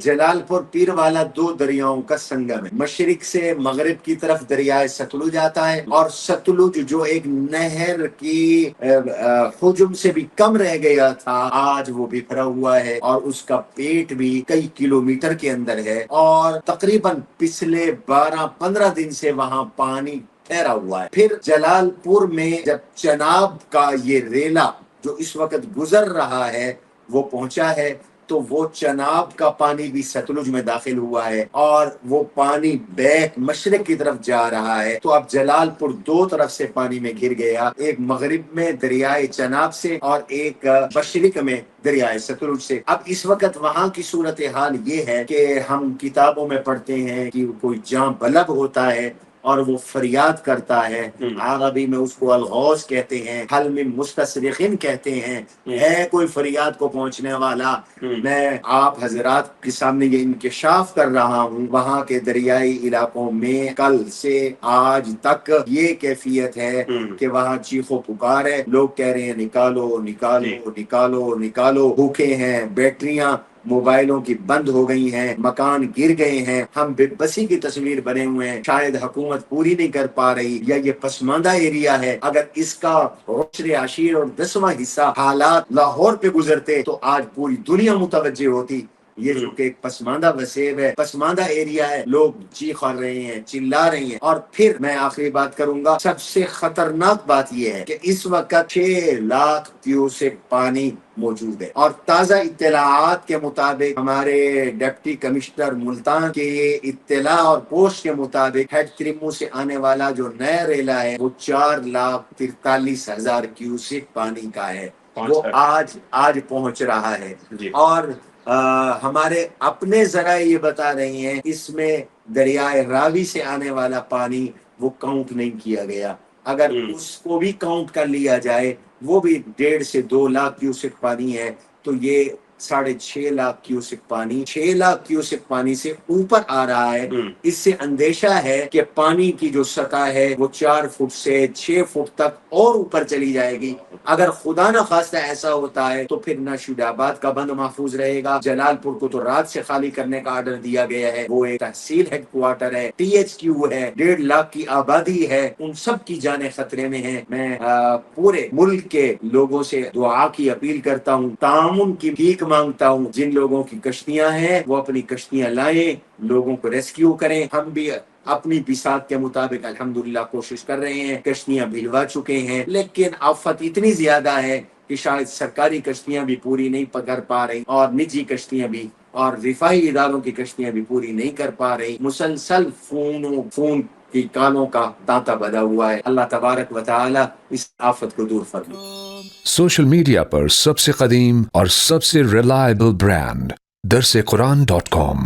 جلال پور پیر والا دو دریاؤں کا سنگم ہے. مشرق سے مغرب کی طرف دریائے ستلج آتا ہے، اور ستلج جو ایک نہر کی حجم سے بھی کم رہ گیا تھا، آج وہ بکھرا ہوا ہے اور اس کا پیٹ بھی کئی کلومیٹر کے اندر ہے، اور تقریباً پچھلے 12-15 دن سے وہاں پانی ٹھہرا ہوا ہے. پھر جلال پور میں جب چناب کا یہ ریلا جو اس وقت گزر رہا ہے وہ پہنچا ہے، تو وہ چناب کا پانی بھی ستلج میں داخل ہوا ہے، اور وہ پانی بیک مشرق کی طرف جا رہا ہے. تو اب جلال پور دو طرف سے پانی میں گر گیا، ایک مغرب میں دریائے چناب سے اور ایک مشرق میں دریائے ستلج سے. اب اس وقت وہاں کی صورتحال یہ ہے کہ ہم کتابوں میں پڑھتے ہیں کہ کوئی جاں بلب ہوتا ہے اور وہ فریاد کرتا ہے، عربی میں اس کو الغوث کہتے ہیں، حل من مستصرخین کہتے ہیں، ہے کوئی فریاد کو پہنچنے والا. میں آپ حضرات کے سامنے یہ انکشاف کر رہا ہوں، وہاں کے دریائی علاقوں میں کل سے آج تک یہ کیفیت ہے کہ وہاں چیخ و پکار ہے، لوگ کہہ رہے ہیں نکالو نکالو نکالو نکالو، بھوکے ہیں، بیٹریاں موبائلوں کی بند ہو گئی ہیں، مکان گر گئے ہیں، ہم بے بسی کی تصویر بنے ہوئے ہیں. شاید حکومت پوری نہیں کر پا رہی، یا یہ پسماندہ ایریا ہے. اگر اس کا عشر عشیر اور 10واں حصہ حالات لاہور پہ گزرتے تو آج پوری دنیا متوجہ ہوتی. یہ جو کہ ایک پسماندہ وسیب ہے، پسماندہ ایریا ہے، لوگ چیخ رہے ہیں، چلا رہے ہیں. اور پھر میں آخری بات کروں گا، سب سے خطرناک بات یہ ہے کہ اس وقت 6 لاکھ کیوسک پانی موجود ہے، اور تازہ اطلاعات کے مطابق ہمارے ڈپٹی کمشنر ملتان کے اطلاع اور پوسٹ کے مطابق ہیڈ کرمو سے آنے والا جو نیا ریلا ہے وہ 4,43,000 کیوسک پانی کا ہے، وہ آج پہنچ رہا ہے. اور ہمارے اپنے ذرائع یہ بتا رہی ہیں اس میں دریائے راوی سے آنے والا پانی وہ کاؤنٹ نہیں کیا گیا. اگر اس کو بھی کاؤنٹ کر لیا جائے وہ بھی 1.5 سے 2 لاکھ کیوسک پانی ہے، تو یہ 6.5 لاکھ کیوسک پانی 6 لاکھ کیوسک پانی سے اوپر آ رہا ہے. اس سے اندیشہ ہے کہ پانی کی جو سطح ہے وہ 4 فٹ سے 6 فٹ تک اور اوپر چلی جائے گی. اگر خدا نہ خواستہ ایسا ہوتا ہے تو پھر نشید آباد کا بند محفوظ رہے گا. جلال پور کو تو رات سے خالی کرنے کا آرڈر دیا گیا ہے، وہ ایک تحصیل ہیڈ کوارٹر ہے، ٹی ایچ کیو ہے، 1.5 لاکھ کی آبادی ہے، ان سب کی جانیں خطرے میں ہیں. میں پورے ملک کے لوگوں سے دعا کی اپیل کرتا ہوں، تعاون کی بھیک مانگتا ہوں. جن لوگوں کی کشتیاں ہیں وہ اپنی کشتیاں لائیں، لوگوں کو ریسکیو کریں. ہم بھی اپنی بساط کے مطابق الحمدللہ کوشش کر رہے ہیں، کشتیاں بھجوا چکے ہیں، لیکن آفت اتنی زیادہ ہے کہ شاید سرکاری کشتیاں بھی پوری نہیں پکڑ پا رہی، اور نجی کشتیاں بھی اور رفاہی اداروں کی کشتیاں بھی پوری نہیں کر پا رہی. مسلسل فون کی کانوں کا تانتا بدا ہوا ہے. اللہ تبارک و تعالی اس آفت کو دور فرمائے. سوشل میڈیا پر سب سے قدیم اور سب سے ریلائبل برانڈ درسقرآن.com